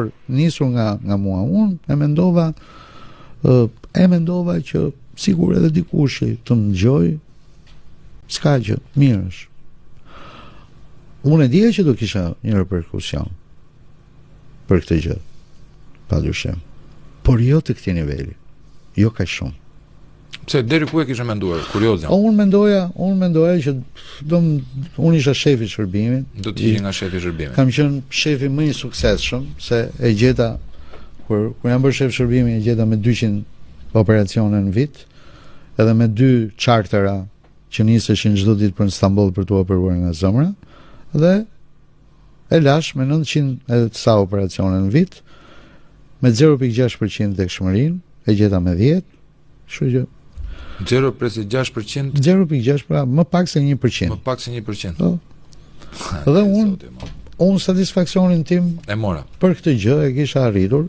por nisur nga mua, unë e mendova që sigur edhe dikush të më dëgjoj, s'ka gjë, mirë është. Unë e dija që do kisha një reperkusion për këtë gjë, padyshim. Por jo të këtij niveli. Jo kaq shumë. Pse deri ku e kishe menduar? Kurioz jam. Unë mendoja që unë isha shefi i shërbimit. Do të ishe nga shefi i shërbimit. Kam qenë shefi më i suksesshëm, se e gjeta kur jam bërë shef shërbimi, e gjeta me 200 operacione në vit, edhe me 2 chartera që niseshin çdo ditë për në Stamboll për të operuar nga zemra, dhe e lash me 900 e sa operacione në vit, me 0.6% dekshmërinë, e gjeta me 10, kështu që 0.6%? 0.6, pra më pak se 1%. Më pak se 1%. Po. Dhe unë satisfaksionin tim e mora. Për këtë gjë e kisha arritur.